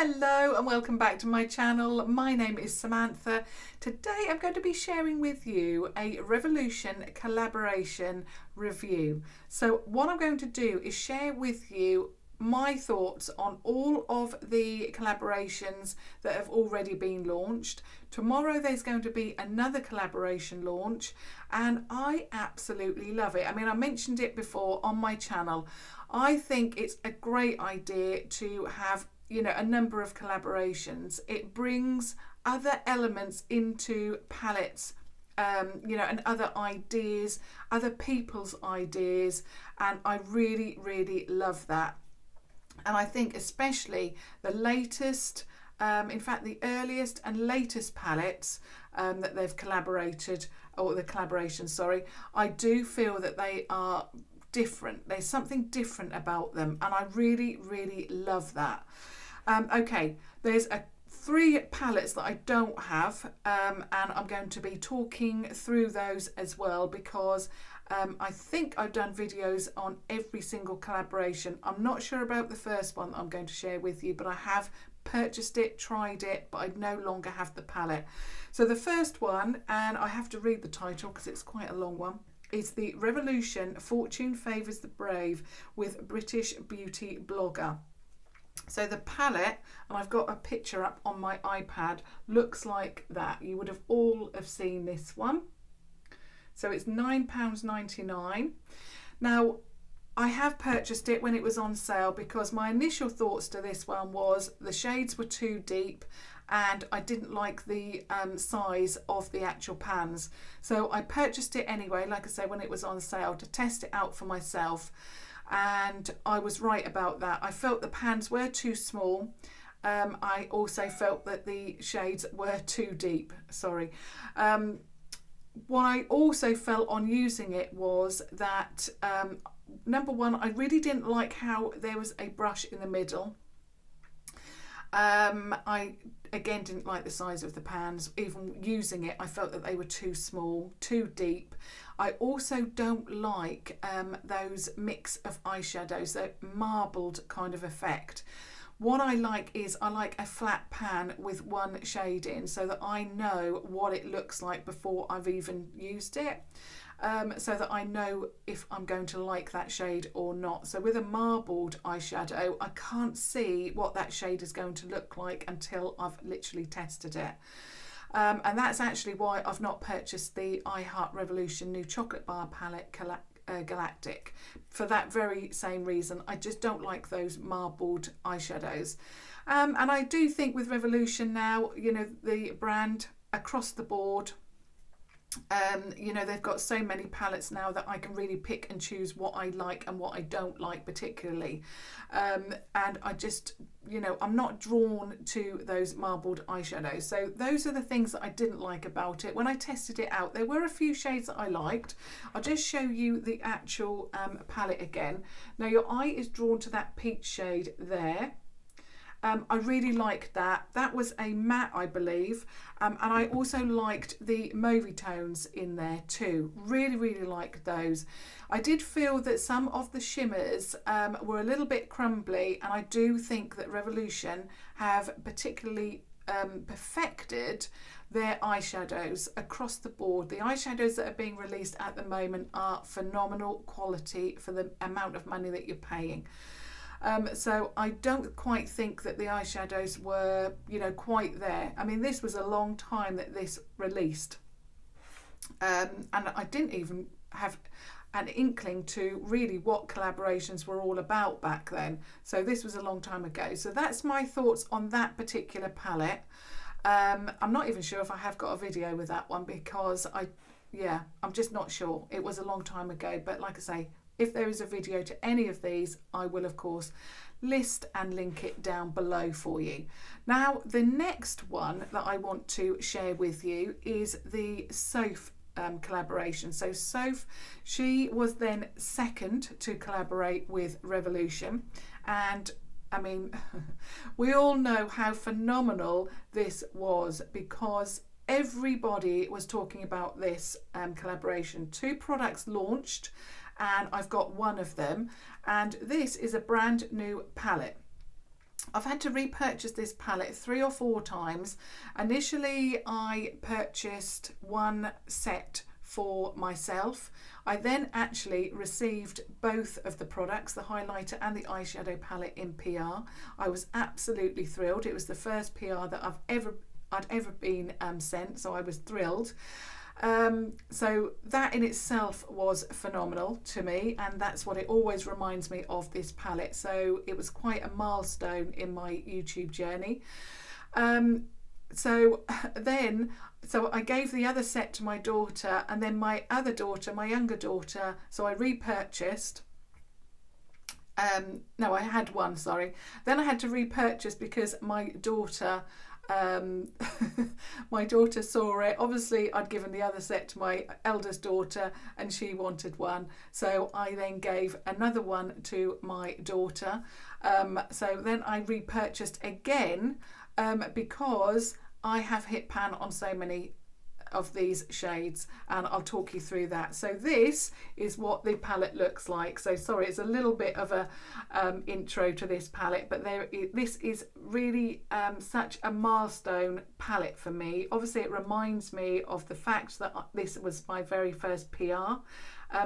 Hello and welcome back to my channel. My name is Samantha. Today I'm going to be sharing with you a Revolution collaboration review. So what I'm going to do is share with you my thoughts on all of the collaborations that have already been launched. Tomorrow there's going to be another collaboration launch and I absolutely love it. I mean, I mentioned it before on my channel. I think it's a great idea to have, you know, a number of collaborations. It brings other elements into palettes, you know, and other ideas, other people's ideas, and I really love that. And I think especially the latest, in fact the earliest and latest palettes that they've collaborated, or the collaboration, sorry, I do feel that they are different. There's something different about them and I really love that. Okay, there's three palettes that I don't have, and I'm going to be talking through those as well because I think I've done videos on every single collaboration. I'm not sure about the first one that I'm going to share with you, but I have purchased it, tried it, but I no longer have the palette. So the first one, and I have to read the title because it's quite a long one, is the Revolution Fortune Favours the Brave with BritishBeautyBlogger. So the palette, and I've got a picture up on my iPad, looks like that. You would have all have seen this one. So it's £9.99. Now, I have purchased it when it was on sale because my initial thoughts to this one was the shades were too deep and I didn't like the size of the actual pans. So I purchased it anyway, like I say, when it was on sale to test it out for myself. And I was right about that. I felt the pans were too small. I also felt that the shades were too deep, sorry. What I also felt on using it was that, number one, I really didn't like how there was a brush in the middle. I again didn't like the size of the pans. Even using it, I felt that they were too small, too deep. I also don't like those mix of eyeshadows, that marbled kind of effect. What I like is I like a flat pan with one shade in so that I know what it looks like before I've even used it. So that I know if I'm going to like that shade or not. So with a marbled eyeshadow, I can't see what that shade is going to look like until I've literally tested it. And that's actually why I've not purchased the I Heart Revolution New Chocolate Bar Palette Galactic. For that very same reason, I just don't like those marbled eyeshadows. And I do think with Revolution now, you know, the brand across the board, you know, they've got so many palettes now that I can really pick and choose what I like and what I don't like particularly. And I just, you know, I'm not drawn to those marbled eyeshadows. So those are the things that I didn't like about it. When I tested it out, there were a few shades that I liked. I'll just show you the actual palette again. Now your eye is drawn to that peach shade there. I really liked that. That was a matte, I believe. And I also liked the mauvey tones in there too. Really liked those. I did feel that some of the shimmers were a little bit crumbly, and I do think that Revolution have particularly perfected their eyeshadows across the board. The eyeshadows that are being released at the moment are phenomenal quality for the amount of money that you're paying. So I don't quite think that the eyeshadows were, you know, quite there. I mean, this was a long time that this released. And I didn't even have an inkling to really what collaborations were all about back then. So this was a long time ago. So that's my thoughts on that particular palette. I'm not even sure if I have got a video with that one because I'm just not sure. It was a long time ago, but like I say, if there is a video to any of these, I will of course list and link it down below for you. Now, the next one that I want to share with you is the Soph collaboration. So Soph, she was then second to collaborate with Revolution, and I mean, we all know how phenomenal this was because everybody was talking about this collaboration. 2 products launched, and I've got one of them, and this is a brand new palette. I've had to repurchase this palette 3 or 4 times. Initially, I purchased one set for myself. I then actually received both of the products, the highlighter and the eyeshadow palette, in PR. I was absolutely thrilled. It was the first PR that I'd ever been sent, so I was thrilled. So that in itself was phenomenal to me, and that's what it always reminds me of, this palette. So it was quite a milestone in my YouTube journey. So I gave the other set to my daughter, and then my other daughter, my younger daughter, so I repurchased. No, I had one, sorry. Then I had to repurchase because my daughter my daughter saw it. Obviously I'd given the other set to my eldest daughter and she wanted one, so I then gave another one to my daughter. So then I repurchased again because I have hit pan on so many of these shades, and I'll talk you through that. So this is what the palette looks like. So sorry, it's a little bit of a intro to this palette, but this is really such a milestone palette for me. Obviously it reminds me of the fact that this was my very first PR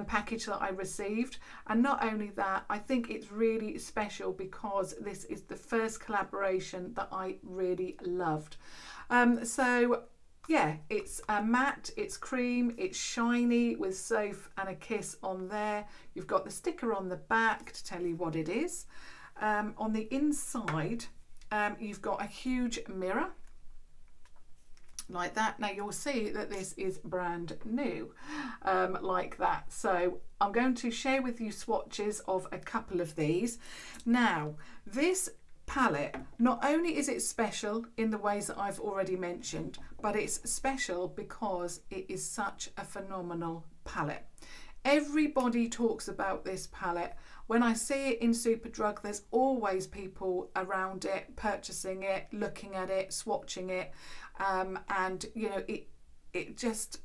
package that I received, and not only that, I think it's really special because this is the first collaboration that I really loved. So yeah, it's matte, it's cream, it's shiny with Soph and a kiss on there. You've got the sticker on the back to tell you what it is. On the inside, you've got a huge mirror like that. Now you'll see that this is brand new, like that. So I'm going to share with you swatches of a couple of these. Now this palette, not only is it special in the ways that I've already mentioned, but it's special because it is such a phenomenal palette. Everybody talks about this palette. When I see it in Superdrug, there's always people around it, purchasing it, looking at it, swatching it, and you know, it just,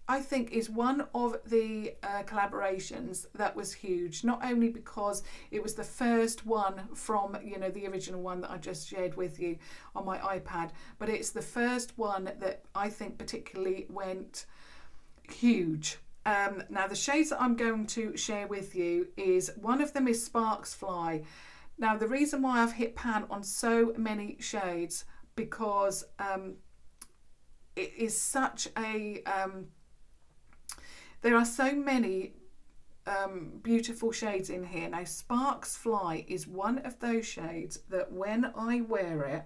I think, is one of the collaborations that was huge, not only because it was the first one from, you know, the original one that I just shared with you on my iPad, but it's the first one that I think particularly went huge. Now the shades that I'm going to share with you is, one of them is Sparks Fly. Now the reason why I've hit pan on so many shades, because it is such a there are so many beautiful shades in here. Now Sparks Fly is one of those shades that when I wear it,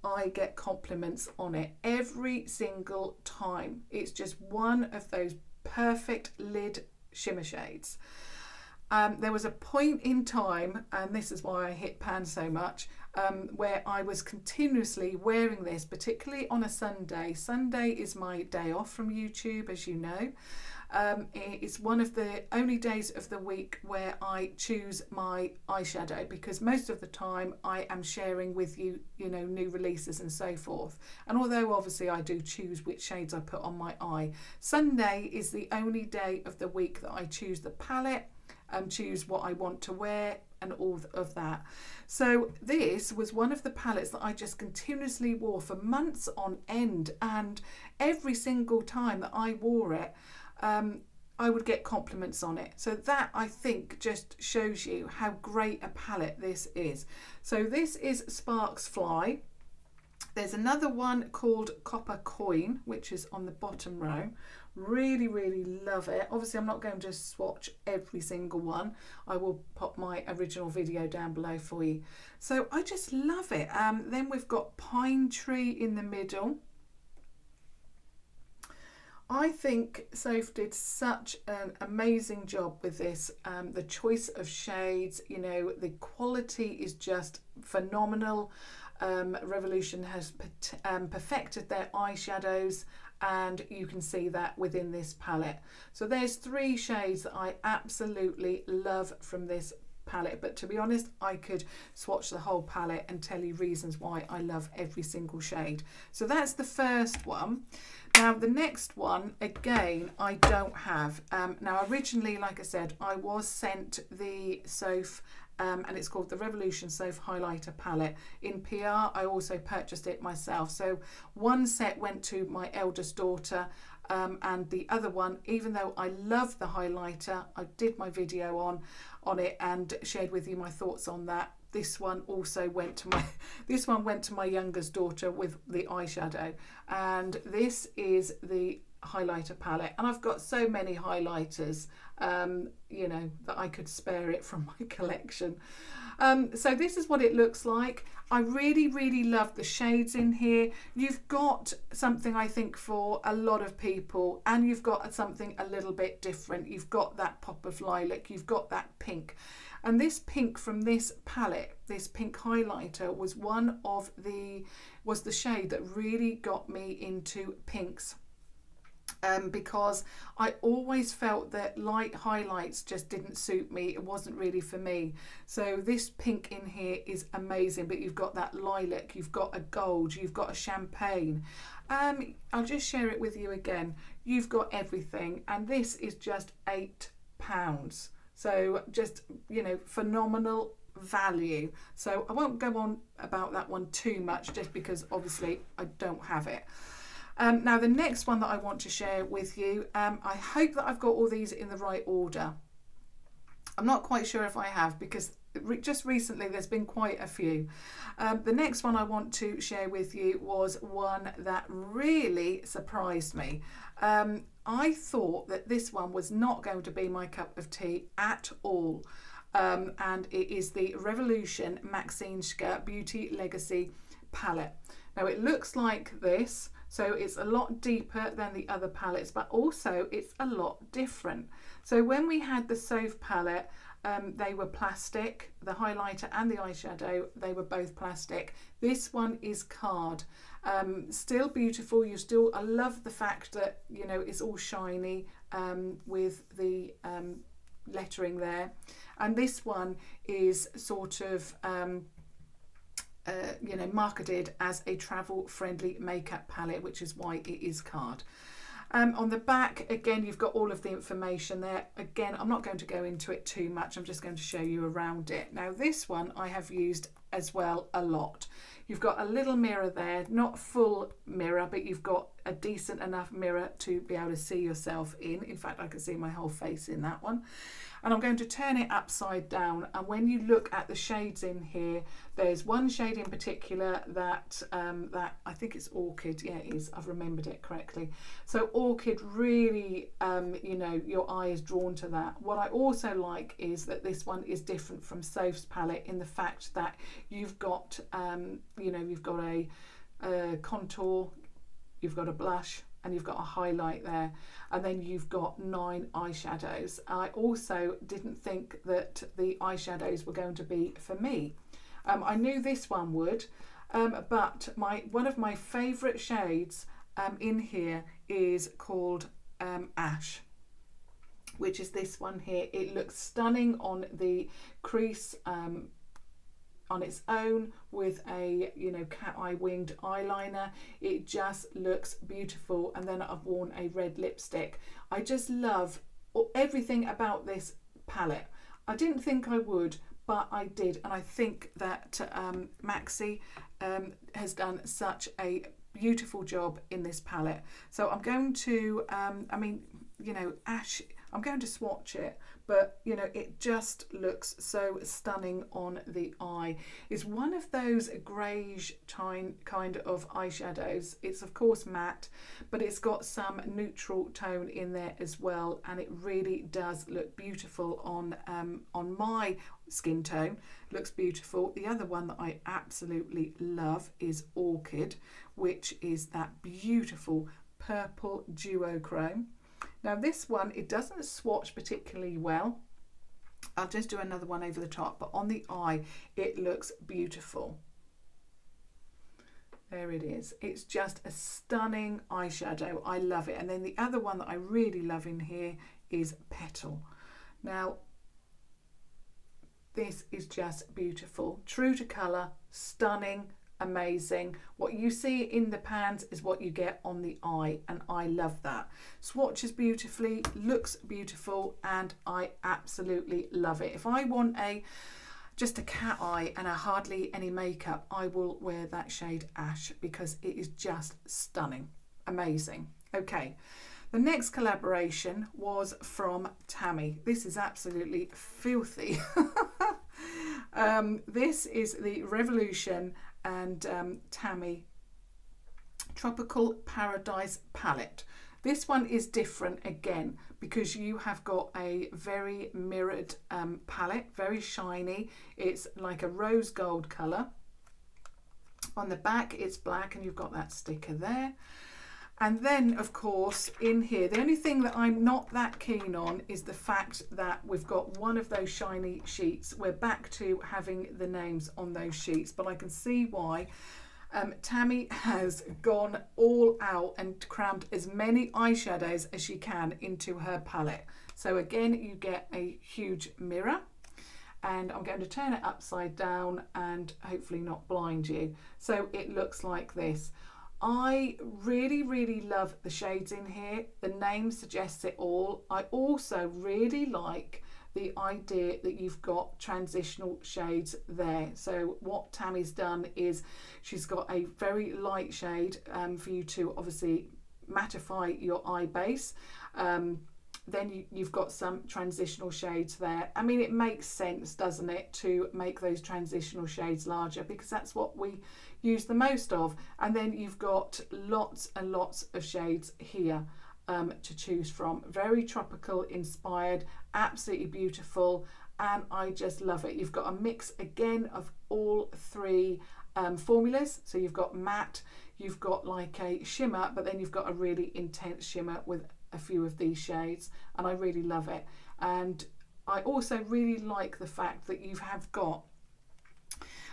I get compliments on it every single time. It's just one of those perfect lid shimmer shades. There was a point in time, and this is why I hit pan so much, where I was continuously wearing this, particularly on a Sunday. Sunday is my day off from YouTube, as you know. It's one of the only days of the week where I choose my eyeshadow, because most of the time I am sharing with you, you know, new releases and so forth. And although obviously I do choose which shades I put on my eye, Sunday is the only day of the week that I choose the palette and choose what I want to wear and all of that. So this was one of the palettes that I just continuously wore for months on end, and every single time that I wore it, I would get compliments on it. So that, I think, just shows you how great a palette this is. So this is Sparks Fly. There's another one called Copper Coin, which is on the bottom row. Really, really love it. Obviously, I'm not going to swatch every single one. I will pop my original video down below for you. So I just love it. Then we've got Pine Tree in the middle. I think Soph did such an amazing job with this. The choice of shades, you know, the quality is just phenomenal. Revolution has perfected their eyeshadows, and you can see that within this palette. So there's 3 shades that I absolutely love from this palette, but to be honest, I could swatch the whole palette and tell you reasons why I love every single shade. So that's the first one. Now the next one, again, I don't have. Now originally, like I said, I was sent the Soph and it's called the Revolution Soph Highlighter Palette. In PR, I also purchased it myself. So one set went to my eldest daughter, and the other one, even though I love the highlighter, I did my video on it and shared with you my thoughts on that. This one also went to my youngest daughter with the eyeshadow, and this is the highlighter palette. And I've got so many highlighters, you know, that I could spare it from my collection. So this is what it looks like. I really love the shades in here. You've got something, I think, for a lot of people, and you've got something a little bit different. You've got that pop of lilac, you've got that pink. And this pink from this palette, this pink highlighter, was the shade that really got me into pinks. Because I always felt that light highlights just didn't suit me. It wasn't really for me. So this pink in here is amazing, but you've got that lilac, you've got a gold, you've got a champagne. I'll just share it with you again. You've got everything, and this is just £8. So just, you know, phenomenal value. So I won't go on about that one too much, just because obviously I don't have it. Now the next one that I want to share with you, I hope that I've got all these in the right order. I'm not quite sure if I have, because just recently there's been quite a few. The next one I want to share with you was one that really surprised me. I thought that this one was not going to be my cup of tea at all. And it is the Revolution Maxineczka Beauty Legacy palette. Now it looks like this. So it's a lot deeper than the other palettes, but also it's a lot different. So when we had the Soph palette, they were plastic. The highlighter and the eyeshadow, they were both plastic. This one is card. Still beautiful. I love the fact that, you know, it's all shiny with the lettering there. And this one is sort of you know, marketed as a travel-friendly makeup palette, which is why it is card. On the back, again, you've got all of the information there. Again, I'm not going to go into it too much. I'm just going to show you around it. Now, this one I have used as well a lot. You've got a little mirror there, not full mirror, but you've got a decent enough mirror to be able to see yourself in. In fact, I can see my whole face in that one. And I'm going to turn it upside down, and when you look at the shades in here, there's one shade in particular that that I think it's Orchid. Yeah, it is. I've remembered it correctly. So Orchid, really, you know, your eye is drawn to that. What I also like is that this one is different from Soph's palette in the fact that you've got, you know, you've got a contour, you've got a blush, and you've got a highlight there, and then you've got 9 eyeshadows. I also didn't think that the eyeshadows were going to be for me. I knew this one would, but one of my favourite shades in here is called Ash, which is this one here. It looks stunning on the crease on its own with a, you know, cat eye winged eyeliner. It just looks beautiful. And then I've worn a red lipstick. I just love everything about this palette. I didn't think I would, but I did, and I think that Maxi has done such a beautiful job in this palette. So I'm going to I mean, you know, Ash, I'm going to swatch it, but you know, it just looks so stunning on the eye. It's one of those greyish kind of eyeshadows. It's of course matte, but it's got some neutral tone in there as well, and it really does look beautiful on my skin tone. Looks beautiful. The other one that I absolutely love is Orchid, which is that beautiful purple duochrome. Now this one, it doesn't swatch particularly well. I'll just do another one over the top, but on the eye it looks beautiful. There it is. It's just a stunning eyeshadow. I love it. And then the other one that I really love in here is Petal. Now this is just beautiful. True to colour, stunning, amazing. What you see in the pans is what you get on the eye, and I love that. Swatches beautifully, looks beautiful, and I absolutely love it. If I want a just a cat eye and a hardly any makeup, I will wear that shade Ash because it is just stunning. Amazing. Okay, the next collaboration was from Tammy. This is absolutely filthy. This is the Revolution and Tammy Tropical Paradise palette. This one is different again because you have got a very mirrored palette, very shiny. It's like a rose gold colour. On the back it's black and you've got that sticker there. And then of course in here, the only thing that I'm not that keen on is the fact that we've got one of those shiny sheets. We're back to having the names on those sheets, but I can see why. Tammy has gone all out and crammed as many eyeshadows as she can into her palette. So again, you get a huge mirror, and I'm going to turn it upside down and hopefully not blind you. So it looks like this. I really love the shades in here. The name suggests it all. I also really like the idea that you've got transitional shades there. So what Tammy's done is she's got a very light shade for you to obviously mattify your eye base. Then you've got some transitional shades there. I mean, it makes sense, doesn't it, to make those transitional shades larger because that's what we use the most of. And then you've got lots and lots of shades here to choose from. Very tropical inspired, absolutely beautiful, and I just love it. You've got a mix again of all three formulas. So you've got matte, you've got like a shimmer, but then you've got a really intense shimmer with a few of these shades, and I really love it. And I also really like the fact that you have got,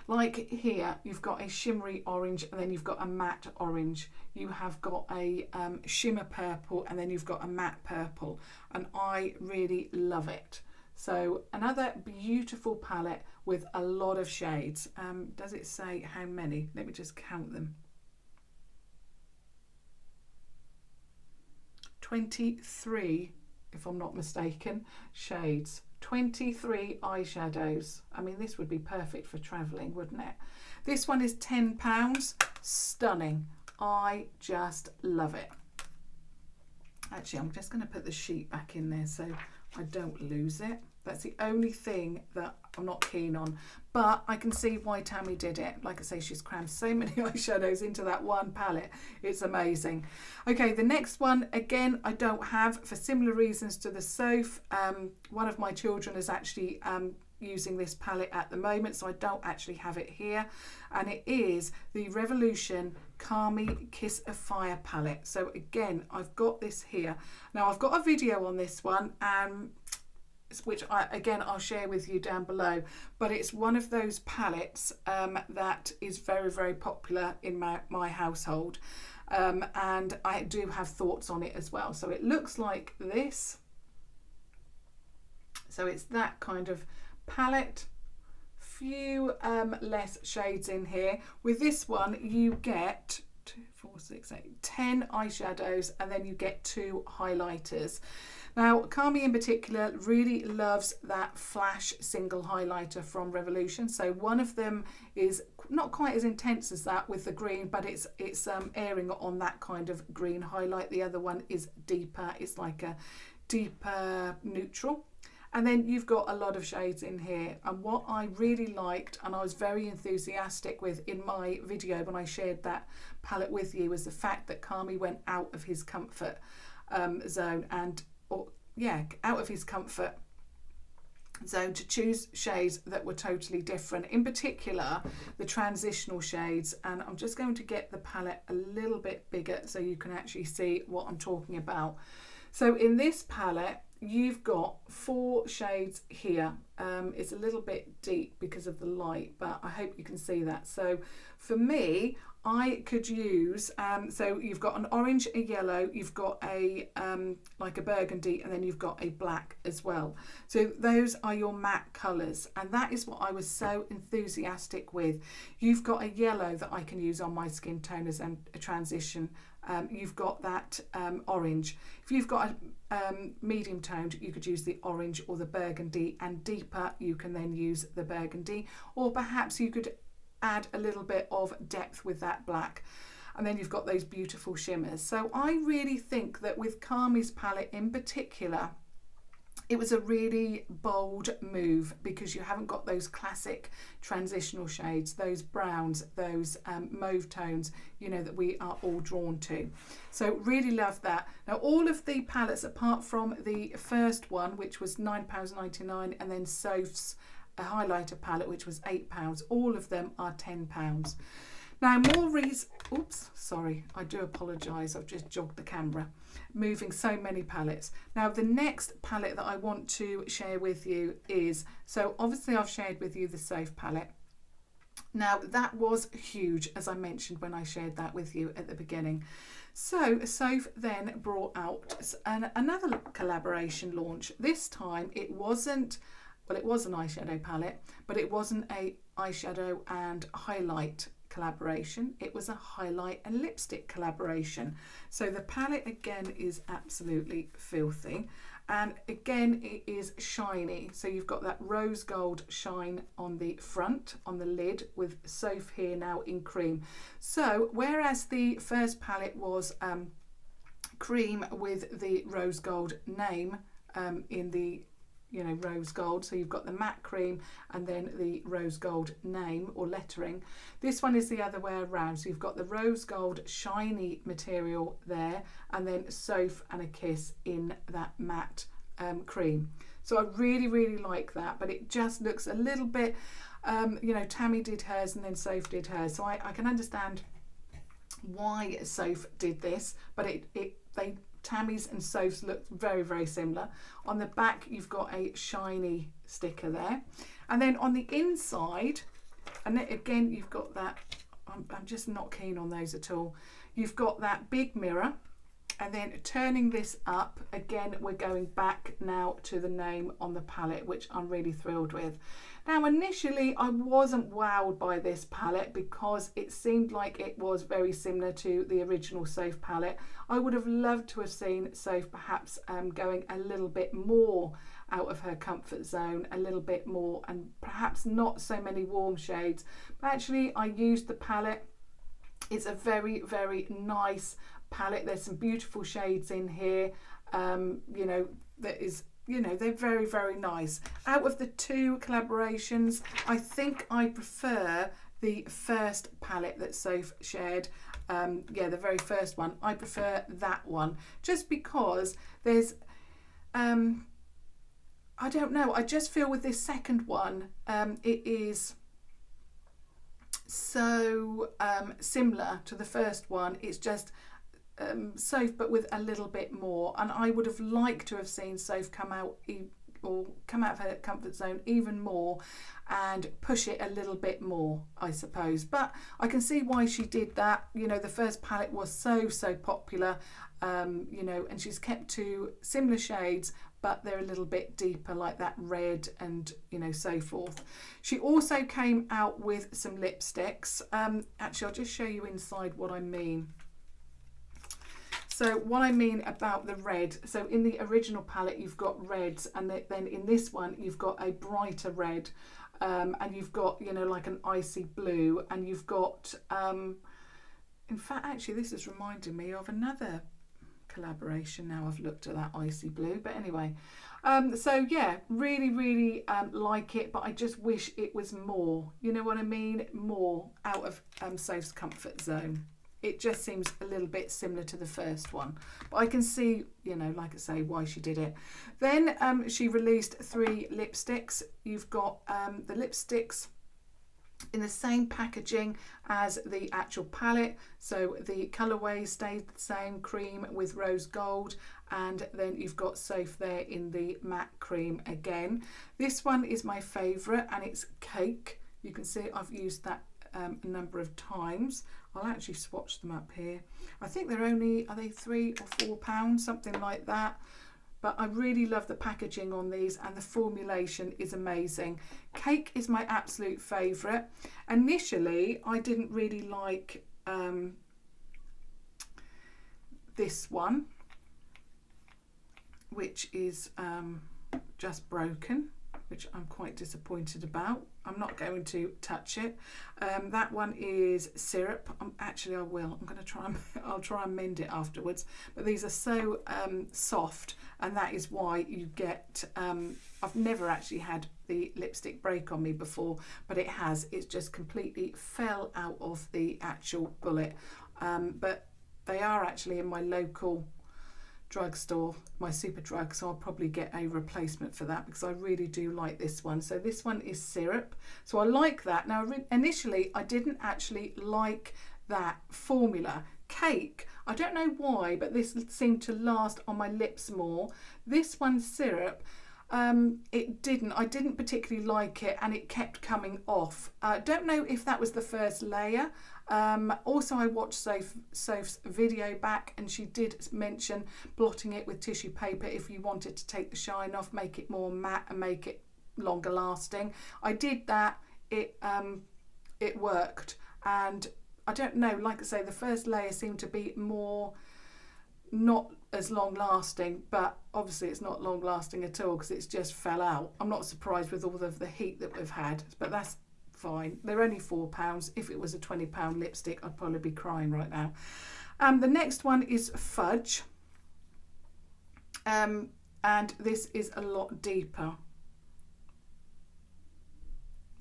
like here, you've got a shimmery orange and then you've got a matte orange. You have got a shimmer purple and then you've got a matte purple, and I really love it. So another beautiful palette with a lot of shades. Does it say how many? Let me just count them. 23, if I'm not mistaken, shades. 23 eyeshadows. I mean, this would be perfect for travelling, wouldn't it? This one is £10. Stunning. I just love it. Actually, I'm just going to put the sheet back in there so I don't lose it. That's the only thing that I'm not keen on, but I can see why Tammy did it. Like I say, she's crammed so many eyeshadows into that one palette. It's amazing. Okay, the next one, again, I don't have for similar reasons to the Soph. One of my children is actually using this palette at the moment, so I don't actually have it here, and it is the Revolution Carmi Kiss of Fire palette. So again, I've got this here. Now I've got a video on this one, which I'll share with you down below, but it's one of those palettes that is very popular in my household, and I do have thoughts on it as well. So it looks like this. So it's that kind of palette, few less shades in here. With this one you get 2, 4, 6, 8, 10 eyeshadows, and then you get 2 highlighters. Now, Carmi in particular really loves that flash single highlighter from Revolution. So one of them is not quite as intense as that with the green, but it's airing on that kind of green highlight. The other one is deeper. It's like a deeper neutral. And then you've got a lot of shades in here. And what I really liked, and I was very enthusiastic with in my video when I shared that palette with you, was the fact that Carmi went out of his comfort zone out of his comfort zone to choose shades that were totally different, in particular the transitional shades. And I'm just going to get the palette a little bit bigger so you can actually see what I'm talking about. So in this palette you've got 4 shades here. It's a little bit deep because of the light, but I hope you can see that. So for me, I could use, so you've got an orange, a yellow, you've got a like a burgundy, and then you've got a black as well. So those are your matte colours, and that is what I was so enthusiastic with. You've got a yellow that I can use on my skin tone as a transition. You've got that orange. If you've got a medium toned, you could use the orange or the burgundy, and deeper you can then use the burgundy, or perhaps you could add a little bit of depth with that black, and then you've got those beautiful shimmers. So I really think that with Carmi's palette in particular, it was a really bold move, because you haven't got those classic transitional shades, those browns, those mauve tones, you know, that we are all drawn to. So really love that. Now all of the palettes, apart from the first one, which was £9.99, and then Soph's a highlighter palette, which was £8, all of them are £10. Now oops, sorry, I do apologise, I've just jogged the camera, moving so many palettes. Now the next palette that I want to share with you is, so obviously I've shared with you the Soph palette. Now that was huge, as I mentioned when I shared that with you at the beginning. So Soph then brought out another collaboration launch. This time it wasn't, well, it was an eyeshadow palette, but it wasn't a eyeshadow and highlight collaboration, it was a highlight and lipstick collaboration. So the palette again is absolutely filthy, and again it is shiny. So you've got that rose gold shine on the front, on the lid, with Soph here now in cream. So whereas the first palette was cream with the rose gold name in the, you know, rose gold, so you've got the matte cream and then the rose gold name or lettering. This one is the other way around, so you've got the rose gold shiny material there, and then Soph and a kiss in that matte cream. So I really like that, but it just looks a little bit, you know, Tammy did hers and then Soph did hers, so I can understand why Soph did this, but Tammy's and Soph's look very similar. On the back you've got a shiny sticker there, and then on the inside, and then again you've got that, I'm just not keen on those at all, you've got that big mirror, and then turning this up, again we're going back now to the name on the palette, which I'm really thrilled with. Now initially I wasn't wowed by this palette because it seemed like it was very similar to the original Soph palette. I would have loved to have seen Soph perhaps going a little bit more out of her comfort zone, a little bit more, and perhaps not so many warm shades. But actually I used the palette. It's a very nice palette. There's some beautiful shades in here, you know, that is, you know, they're very nice. Out of the two collaborations, I think I prefer the first palette that Soph shared. Yeah, the very first one. I prefer that one, just because there's, I don't know, I just feel with this second one, it is so similar to the first one. It's just Soph, but with a little bit more, and I would have liked to have seen Soph come out of her comfort zone even more and push it a little bit more, I suppose. But I can see why she did that. You know, the first palette was so popular, you know, and she's kept to similar shades, but they're a little bit deeper, like that red and, you know, so forth. She also came out with some lipsticks. Actually, I'll just show you inside what I mean. So what I mean about the red, so in the original palette you've got reds, and then in this one you've got a brighter red, and you've got, you know, like an icy blue, and you've got, in fact, actually this is reminding me of another collaboration now I've looked at that icy blue, but anyway, so yeah, really like it, but I just wish it was more, you know what I mean, more out of Soph's comfort zone. It just seems a little bit similar to the first one, but I can see, you know, like I say, why she did it. Then she released 3 lipsticks. You've got the lipsticks in the same packaging as the actual palette, so the colourway stayed the same, cream with rose gold, and then you've got Soph there in the matte cream again. This one is my favourite, and it's Cake. You can see I've used that a number of times. I'll actually swatch them up here. I think they're only, are they £3 or £4, something like that. But I really love the packaging on these, and the formulation is amazing. Cake is my absolute favourite. Initially, I didn't really like this one, which is just broken, which I'm quite disappointed about. I'm not going to touch it. That one is Syrup. Actually, I will. I'm going to try and I'll try and mend it afterwards. But these are so soft, and that is why you get. I've never actually had the lipstick break on me before, but it has. It's just completely fell out of the actual bullet. But they are actually in my local drugstore, my Superdrug, so I'll probably get a replacement for that because I really do like this one. So this one is Syrup, so I like that. Now initially I didn't actually like that formula. Cake, I don't know why, but this seemed to last on my lips more. This one, Syrup, I didn't particularly like it, and it kept coming off. Don't know if that was the first layer. Also, I watched Soph's video back, and she did mention blotting it with tissue paper if you wanted to take the shine off, make it more matte and make it longer lasting. I did that. It worked, and I don't know, like I say, the first layer seemed to be more not as long lasting, but obviously it's not long lasting at all because it's just fell out. I'm not surprised with all of the heat that we've had, but that's fine. They're only £4. If it was a £20 lipstick, I'd probably be crying right now. The next one is Fudge, and this is a lot deeper.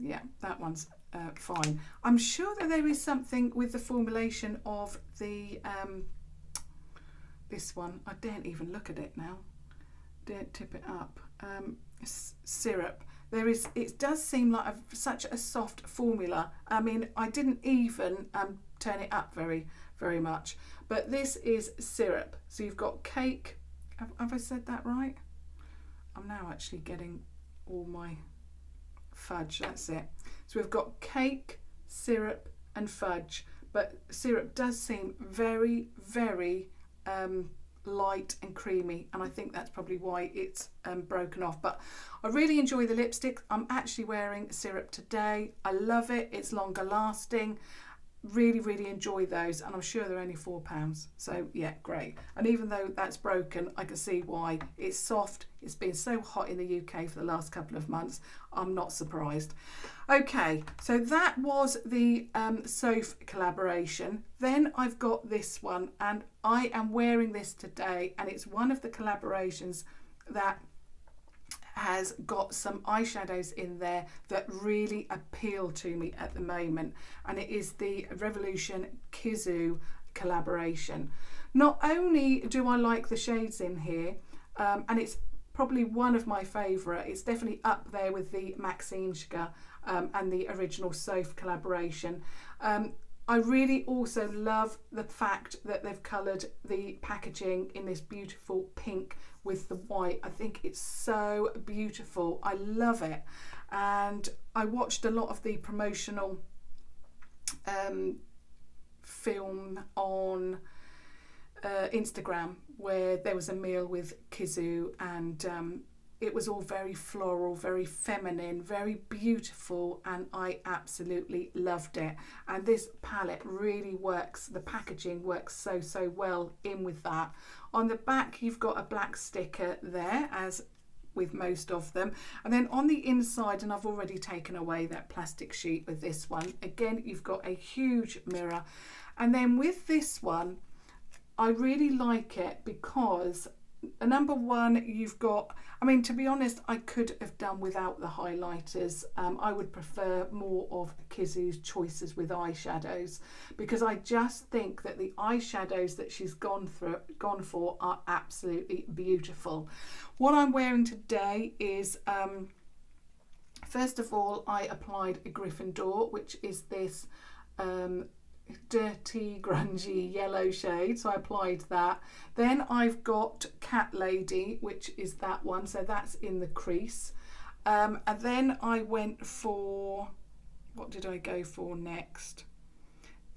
Yeah, that one's fine. I'm sure that there is something with the formulation of the this one. I daren't even look at it now. Daren't tip it up. Syrup. There is. It does seem like such a soft formula. I mean, I didn't even turn it up very much. But this is Syrup. So you've got cake. Have I said that right? I'm now actually getting all my fudge. That's it. So we've got cake, syrup, and fudge. But syrup does seem very light and creamy, and I think that's probably why it's broken off. But I really enjoy the lipstick. I'm actually wearing Syrup today. I love it. It's longer lasting. Really enjoy those, and I'm sure they're only £4. So yeah, great. And even though that's broken, I can see why. It's soft. It's been so hot in the UK for the last couple of months. I'm not surprised. Okay, so that was the Soph collaboration. Then I've got this one, and I am wearing this today, and it's one of the collaborations that has got some eyeshadows in there that really appeal to me at the moment, and it is the Revolution Kisu Collaboration. Not only do I like the shades in here, and it's probably one of my favourite, it's definitely up there with the Maxineczka and the original Soph collaboration. I really also love the fact that they've coloured the packaging in this beautiful pink with the white. I think it's so beautiful. I love it. And I watched a lot of the promotional film on Instagram where there was a meal with Kisu, and it was all very floral, very feminine, very beautiful, and I absolutely loved it. And this palette really works, the packaging works so well in with that. On the back you've got a black sticker there, as with most of them, and then on the inside, and I've already taken away that plastic sheet with this one, again you've got a huge mirror. And then with this one, I really like it because number one, you've got, I mean, to be honest, I could have done without the highlighters. I would prefer more of Kisu's choices with eyeshadows, because I just think that the eyeshadows that she's gone for are absolutely beautiful. What I'm wearing today is, first of all, I applied a Gryffindor, which is this dirty grungy yellow shade, so I applied that. Then I've got Cat Lady, which is that one, so that's in the crease. And then I went for, what did I go for next?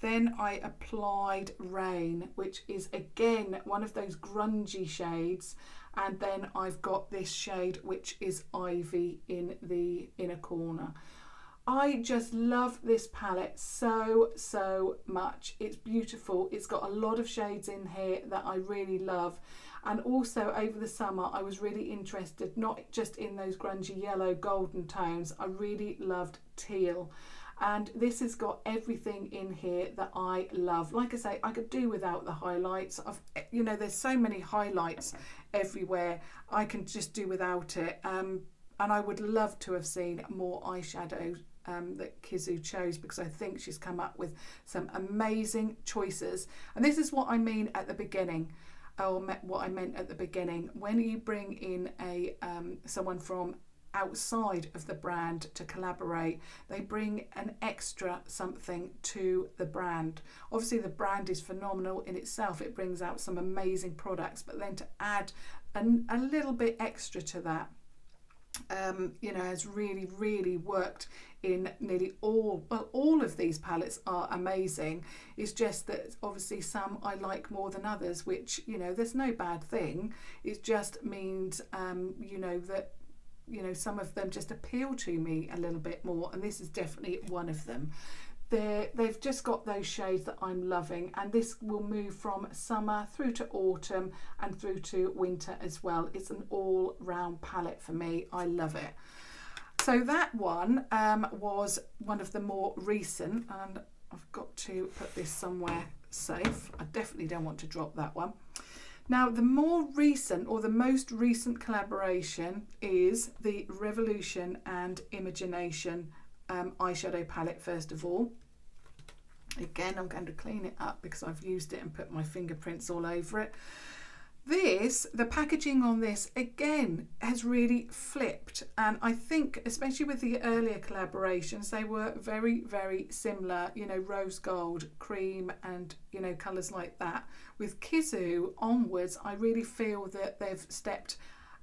Then I applied Rain, which is again one of those grungy shades, and then I've got this shade which is Ivy in the inner corner. I just love this palette so much. It's beautiful. It's got a lot of shades in here that I really love. And also over the summer, I was really interested, not just in those grungy yellow golden tones, I really loved teal. And this has got everything in here that I love. Like I say, I could do without the highlights. You know, there's so many highlights everywhere. I can just do without it. And I would love to have seen more eyeshadows that Kisu chose, because I think she's come up with some amazing choices. And this is what I mean at the beginning, or what I meant at the beginning. When you bring in someone from outside of the brand to collaborate, they bring an extra something to the brand. Obviously the brand is phenomenal in itself, it brings out some amazing products, but then to add a little bit extra to that, you know, has really worked in nearly all of these palettes are amazing. It's just that obviously some I like more than others, which, you know, there's no bad thing. It just means you know, that, you know, some of them just appeal to me a little bit more, and this is definitely one of them. They've just got those shades that I'm loving, and this will move from summer through to autumn and through to winter as well. It's an all-round palette for me. I love it. So that one was one of the more recent, and I've got to put this somewhere safe. I definitely don't want to drop that one. Now, the more recent, or the most recent collaboration, is the Revolution and Imogenation eyeshadow palette. First of all, again, I'm going to clean it up because I've used it and put my fingerprints all over it. The packaging on this again has really flipped, and I think especially with the earlier collaborations, they were very similar, you know, rose gold, cream, and, you know, colours like that. With Kisu onwards, I really feel that they've stepped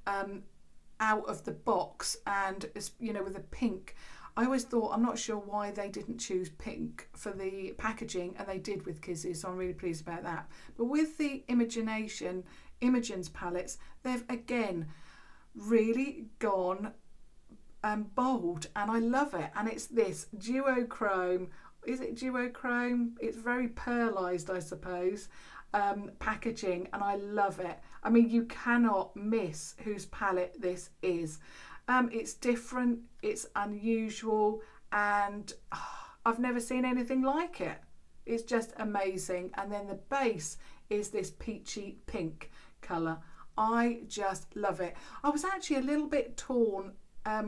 out of the box, and, you know, with the pink, I always thought, I'm not sure why they didn't choose pink for the packaging, and they did with Kisu, so I'm really pleased about that. But with the Imogen's palettes, they've again really gone bold, and I love it. And it's this duochrome, is it duochrome? It's very pearlized, I suppose, packaging, and I love it. I mean, you cannot miss whose palette this is. It's different, it's unusual, and I've never seen anything like it. It's just amazing. And then the base is this peachy pink colour. I just love it. I was actually a little bit torn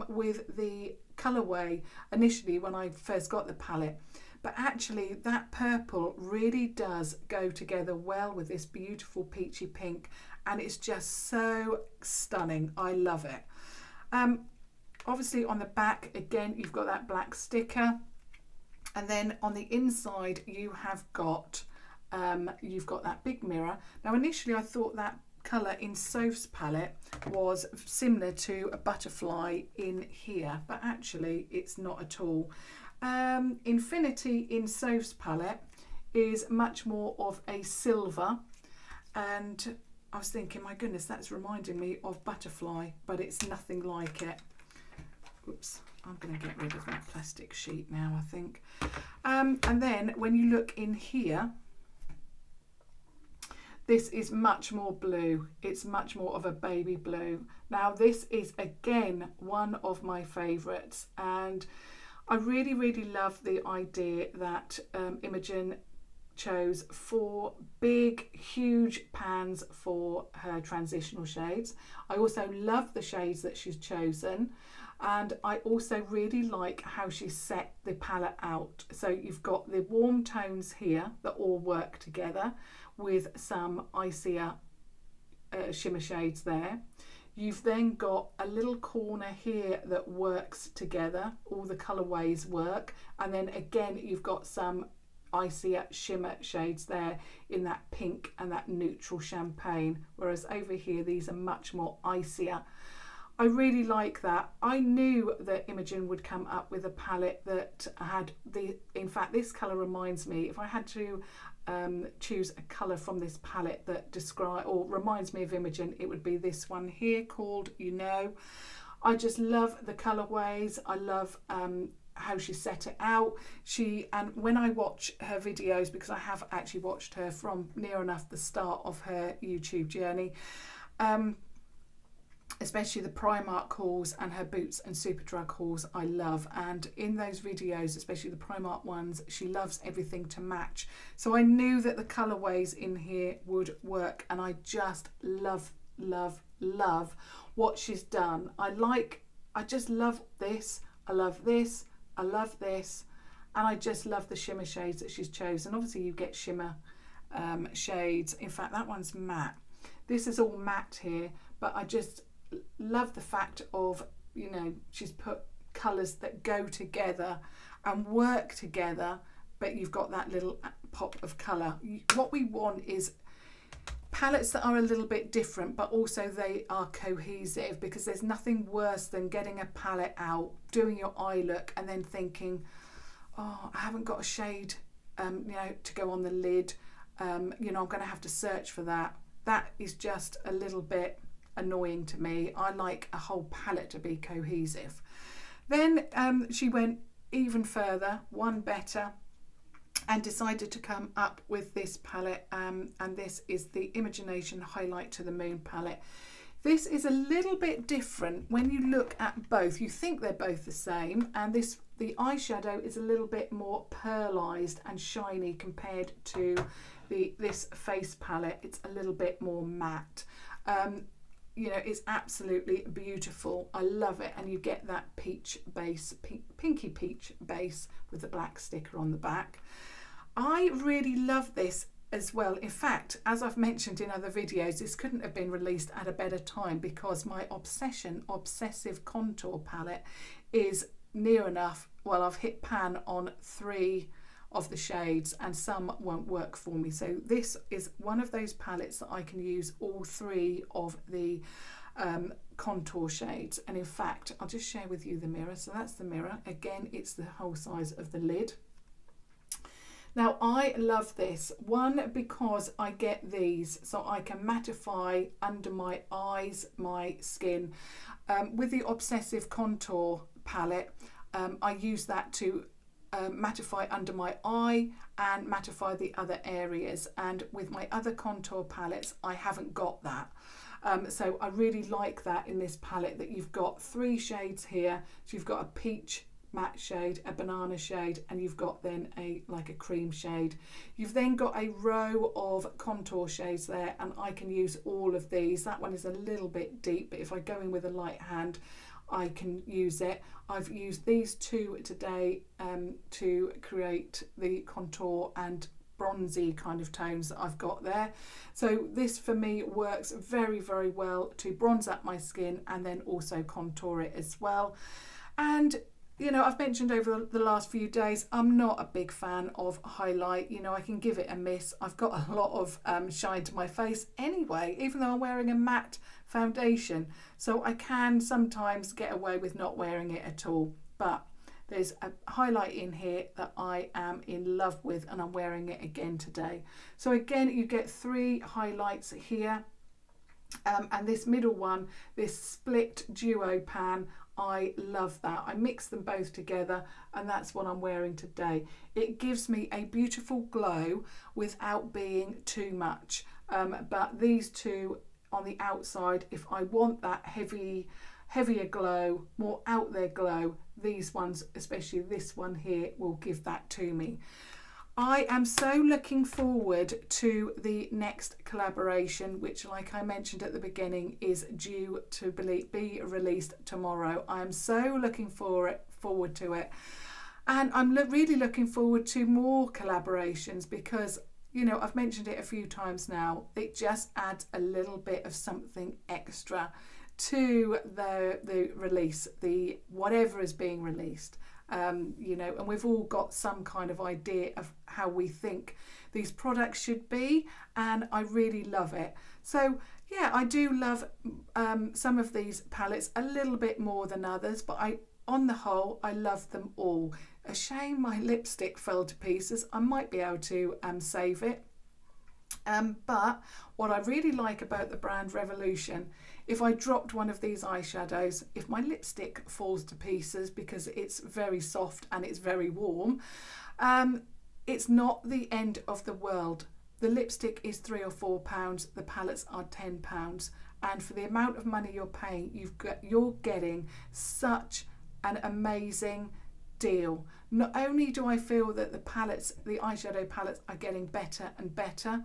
with the colourway initially when I first got the palette, but actually that purple really does go together well with this beautiful peachy pink, and it's just so stunning. I love it. Obviously on the back, again, you've got that black sticker, and then on the inside you have got that big mirror. Now initially I thought that colour in Soph's palette was similar to a butterfly in here, but actually it's not at all. Infinity in Soph's palette is much more of a silver, and I was thinking, my goodness, that's reminding me of butterfly, but it's nothing like it. Oops, I'm going to get rid of that plastic sheet now, I think. And then when you look in here, this is much more blue. It's much more of a baby blue. Now this is again one of my favourites, and I really love the idea that Imogen chose 4 big huge pans for her transitional shades. I also love the shades that she's chosen, and I also really like how she set the palette out. So you've got the warm tones here that all work together with some icier shimmer shades there. You've then got a little corner here that works together, all the colourways work, and then again you've got some icier shimmer shades there in that pink and that neutral champagne, whereas over here these are much more icier. I really like that. I knew that Imogen would come up with a palette that had in fact this colour reminds me, if I had to choose a colour from this palette that reminds me of Imogen, it would be this one here called You Know. I just love the colourways. I love how she set it out. And when I watch her videos, because I have actually watched her from near enough the start of her YouTube journey, especially the Primark hauls and her Boots and Superdrug hauls, I love. And in those videos, especially the Primark ones, she loves everything to match. So I knew that the colourways in here would work, and I just love, love, love what she's done. I just love this. I love this. I love this. And I just love the shimmer shades that she's chosen. Obviously you get shimmer shades. In fact, that one's matte. This is all matte here, but I just love the fact of, you know, she's put colours that go together and work together, but you've got that little pop of colour. What we want is palettes that are a little bit different, but also they are cohesive, because there's nothing worse than getting a palette out, doing your eye look, and then thinking, oh, I haven't got a shade you know, to go on the lid. You know, I'm going to have to search for that. That is just a little bit annoying to me. I like a whole palette to be cohesive. Then she went even further, one better, and decided to come up with this palette, and this is the Imogenation Highlight to the Moon palette. This is a little bit different. When you look at both, you think they're both the same, and the eyeshadow is a little bit more pearlized and shiny compared to this face palette. It's a little bit more matte. You know, it's absolutely beautiful. I love it. And you get that peach base, pinky peach base with the black sticker on the back. I really love this as well. In fact, as I've mentioned in other videos, this couldn't have been released at a better time, because my obsessive contour palette is near enough. Well, I've hit pan on 3 of the shades, and some won't work for me. So this is one of those palettes that I can use all 3 of the contour shades. And in fact, I'll just share with you the mirror. So that's the mirror. Again, it's the whole size of the lid. Now I love this one because I get these so I can mattify under my eyes, my skin. With the Obsessive Contour palette, I use that to mattify under my eye and mattify the other areas, and with my other contour palettes I haven't got that. So I really like that in this palette, that you've got 3 shades here. So you've got a peach matte shade, a banana shade, and you've got then like a cream shade. You've then got a row of contour shades there, and I can use all of these. That one is a little bit deep, but if I go in with a light hand I can use it. I've used these 2 today to create the contour and bronzy kind of tones that I've got there. So this for me works very, very well to bronze up my skin and then also contour it as well. And you know, I've mentioned over the last few days, I'm not a big fan of highlight. You know, I can give it a miss. I've got a lot of shine to my face anyway, even though I'm wearing a matte foundation. So I can sometimes get away with not wearing it at all. But there's a highlight in here that I am in love with, and I'm wearing it again today. So again, you get 3 highlights here. And this middle one, this split duo pan, I love that. I mix them both together, and that's what I'm wearing today. It gives me a beautiful glow without being too much. But these 2 on the outside, if I want that heavier glow, more out there glow, these ones, especially this one here, will give that to me. I am so looking forward to the next collaboration, which, like I mentioned at the beginning, is due to be released tomorrow. I am so looking forward to it. And I'm really looking forward to more collaborations because, you know, I've mentioned it a few times now. It just adds a little bit of something extra to the release, the whatever is being released. You know, and we've all got some kind of idea of how we think these products should be, and I really love it. So yeah, I do love some of these palettes a little bit more than others, but on the whole I love them all. A shame my lipstick fell to pieces. I might be able to save it. But what I really like about the brand Revolution, if I dropped one of these eyeshadows, if my lipstick falls to pieces because it's very soft and it's very warm, it's not the end of the world. The lipstick is £3 or £4, the palettes are £10, and for the amount of money you're paying, you're getting such an amazing deal. Not only do I feel that the eyeshadow palettes are getting better and better,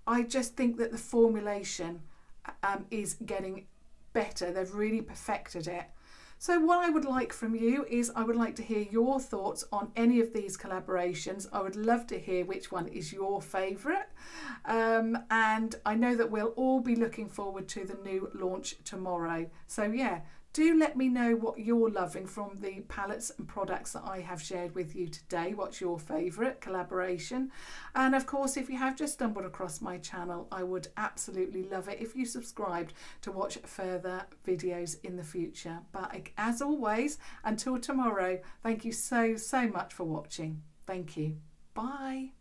I just think that the formulation is getting better. They've really perfected it. So what I would like from you is I would like to hear your thoughts on any of these collaborations. I would love to hear which one is your favourite. And I know that we'll all be looking forward to the new launch tomorrow. So yeah, do let me know what you're loving from the palettes and products that I have shared with you today. What's your favourite collaboration? And of course, if you have just stumbled across my channel, I would absolutely love it if you subscribed to watch further videos in the future. But as always, until tomorrow, thank you so much for watching. Thank you. Bye.